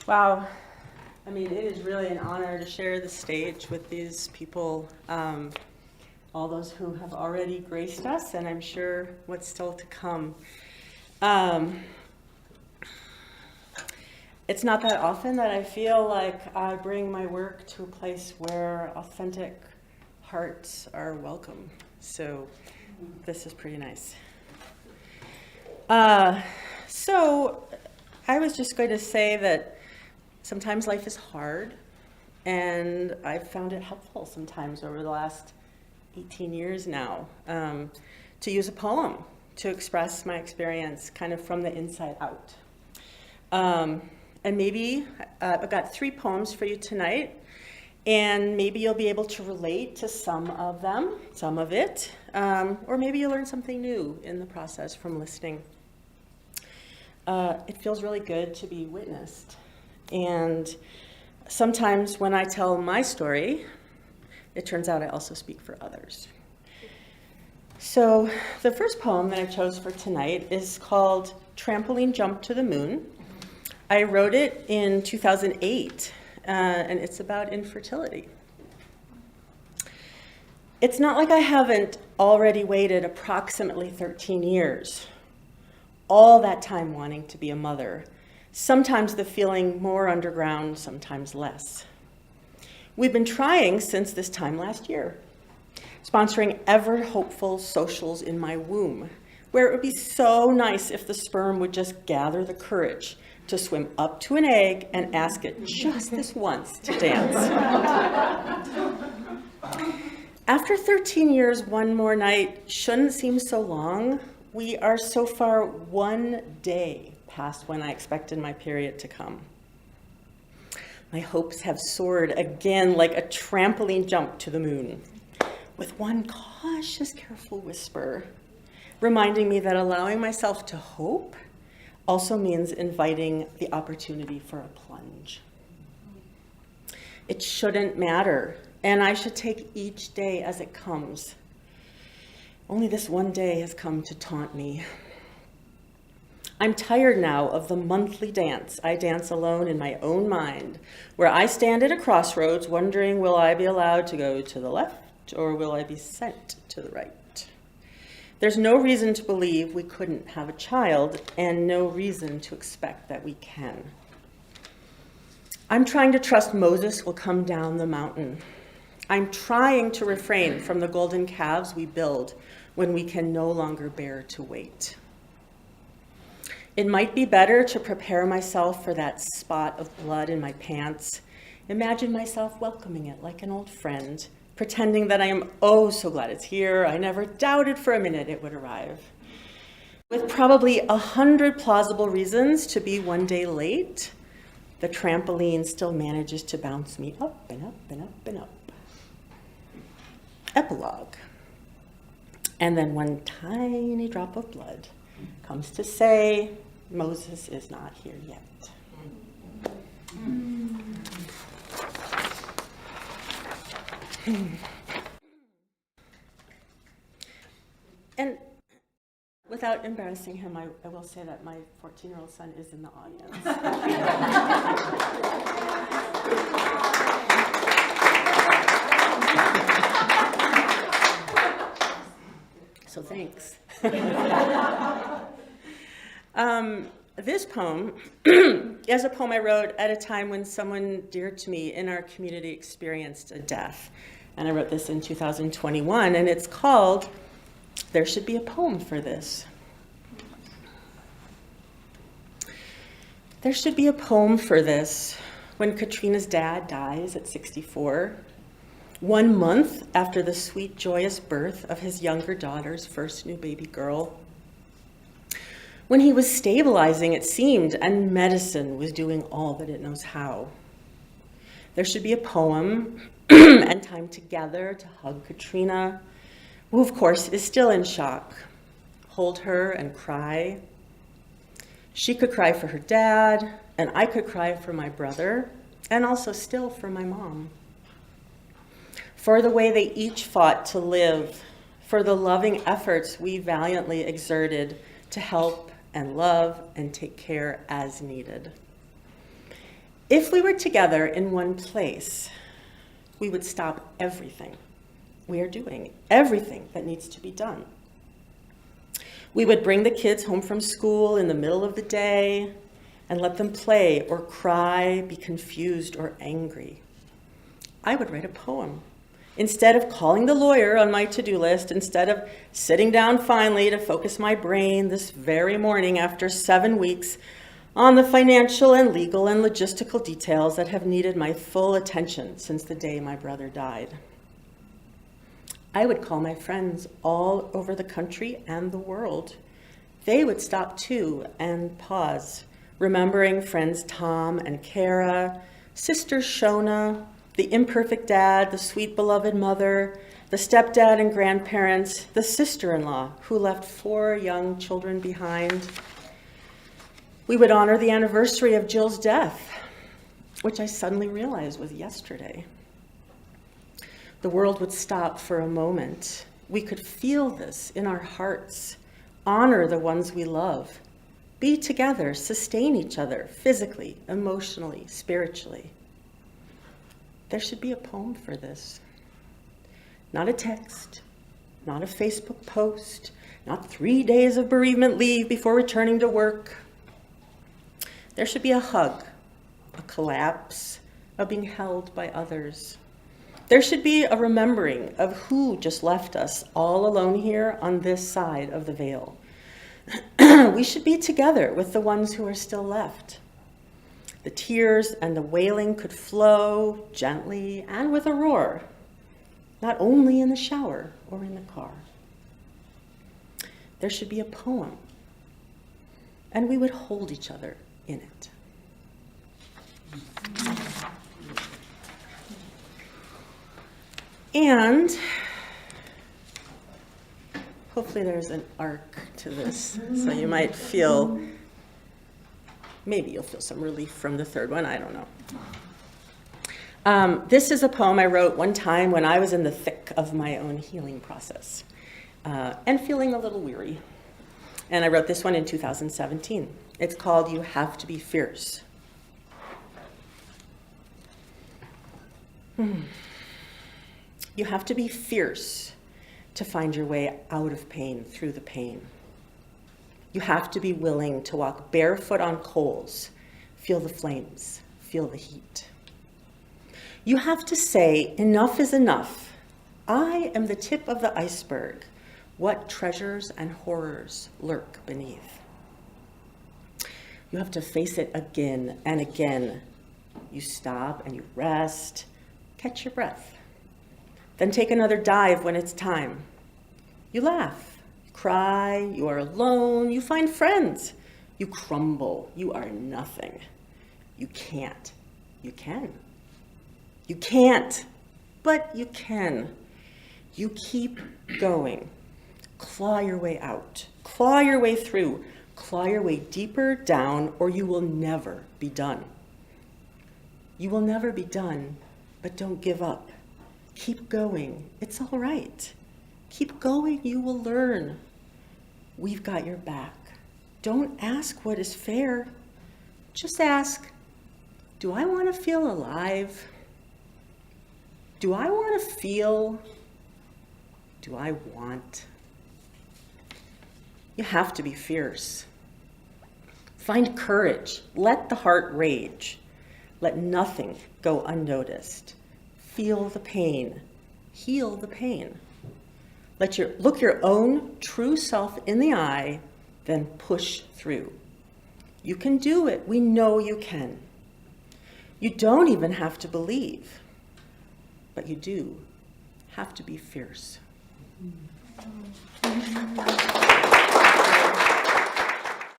Wow. I mean, it is really an honor to share the stage with these people, all those who have already graced us, and I'm sure what's still to come. It's not that often that I feel like I bring my work to a place where authentic hearts are welcome. So this is pretty nice. So I was just going to say that sometimes life is hard, and I've found it helpful sometimes over the last 18 years now to use a poem to express my experience kind of from the inside out. And maybe I've got 3 poems for you tonight, and maybe you'll be able to relate to some of them, some of it, or maybe you'll learn something new in the process from listening. It feels really good to be witnessed. And sometimes when I tell my story, it turns out I also speak for others. So the first poem that I chose for tonight is called Trampoline Jump to the Moon. I wrote it in 2008, and it's about infertility. It's not like I haven't already waited approximately 13 years, all that time wanting to be a mother, sometimes the feeling more underground, sometimes less. We've been trying since this time last year, sponsoring ever hopeful socials in my womb, where it would be so nice if the sperm would just gather the courage to swim up to an egg and ask it just this once to dance. After 13 years, one more night shouldn't seem so long. We are so far one day past when I expected my period to come. My hopes have soared again like a trampoline jump to the moon, with one cautious, careful whisper, reminding me that allowing myself to hope also means inviting the opportunity for a plunge. It shouldn't matter, and I should take each day as it comes. Only this one day has come to taunt me. I'm tired now of the monthly dance I dance alone in my own mind, where I stand at a crossroads wondering, will I be allowed to go to the left or will I be sent to the right? There's no reason to believe we couldn't have a child and no reason to expect that we can. I'm trying to trust Moses will come down the mountain. I'm trying to refrain from the golden calves we build when we can no longer bear to wait. It might be better to prepare myself for that spot of blood in my pants, imagine myself welcoming it like an old friend, pretending that I am oh so glad it's here. I never doubted for a minute it would arrive. With probably 100 plausible reasons to be one day late, the trampoline still manages to bounce me up and up and up and up. Epilogue. And then one tiny drop of blood comes to say, Moses is not here yet. And without embarrassing him, I will say that my 14-year-old son is in the audience. So thanks. This poem is a poem I wrote at a time when someone dear to me in our community experienced a death. And I wrote this in 2021, and it's called There Should Be a Poem for This. There should be a poem for this when Katrina's dad dies at 64, 1 month after the sweet, joyous birth of his younger daughter's first new baby girl. When he was stabilizing, it seemed, and medicine was doing all that it knows how. There should be a poem and time together to hug Katrina, who of course is still in shock, hold her and cry. She could cry for her dad, and I could cry for my brother, and also still for my mom. For the way they each fought to live, for the loving efforts we valiantly exerted to help and love and take care as needed. If we were together in one place, we would stop everything we are doing, everything that needs to be done. We would bring the kids home from school in the middle of the day and let them play or cry, be confused or angry. I would write a poem. Instead of calling the lawyer on my to-do list, instead of sitting down finally to focus my brain this very morning after 7 weeks on the financial and legal and logistical details that have needed my full attention since the day my brother died. I would call my friends all over the country and the world. They would stop too and pause, remembering friends Tom and Kara, sister Shona, the imperfect dad, the sweet beloved mother, the stepdad and grandparents, the sister-in-law who left 4 young children behind. We would honor the anniversary of Jill's death, which I suddenly realized was yesterday. The world would stop for a moment. We could feel this in our hearts, honor the ones we love, be together, sustain each other physically, emotionally, spiritually. There should be a poem for this. Not a text, not a Facebook post, not 3 days of bereavement leave before returning to work. There should be a hug, a collapse, of being held by others. There should be a remembering of who just left us all alone here on this side of the veil. We should be together with the ones who are still left. The tears and the wailing could flow gently and with a roar, not only in the shower or in the car. There should be a poem, and we would hold each other in it. And hopefully there's an arc to this, so you might feel, maybe you'll feel some relief from the third one, I don't know. This is a poem I wrote one time when I was in the thick of my own healing process and feeling a little weary. And I wrote this one in 2017. It's called You Have to Be Fierce. You have to be fierce to find your way out of pain, through the pain. You have to be willing to walk barefoot on coals, feel the flames, feel the heat. You have to say, enough is enough. I am the tip of the iceberg. What treasures and horrors lurk beneath? You have to face it again and again. You stop and you rest, catch your breath. Then take another dive when it's time. You laugh, you cry, you are alone, you find friends. You crumble, you are nothing. You can't, you can. You can't, but you can. You keep going. Claw your way out, claw your way through, claw your way deeper down, or you will never be done. You will never be done, but don't give up. Keep going. It's all right. Keep going. You will learn. We've got your back. Don't ask what is fair. Just ask, do I want to feel alive? Do I want to feel? Do I want? You have to be fierce. Find courage. Let the heart rage. Let nothing go unnoticed. Feel the pain, heal the pain. Look your own true self in the eye, then push through. You can do it, we know you can. You don't even have to believe, but you do have to be fierce.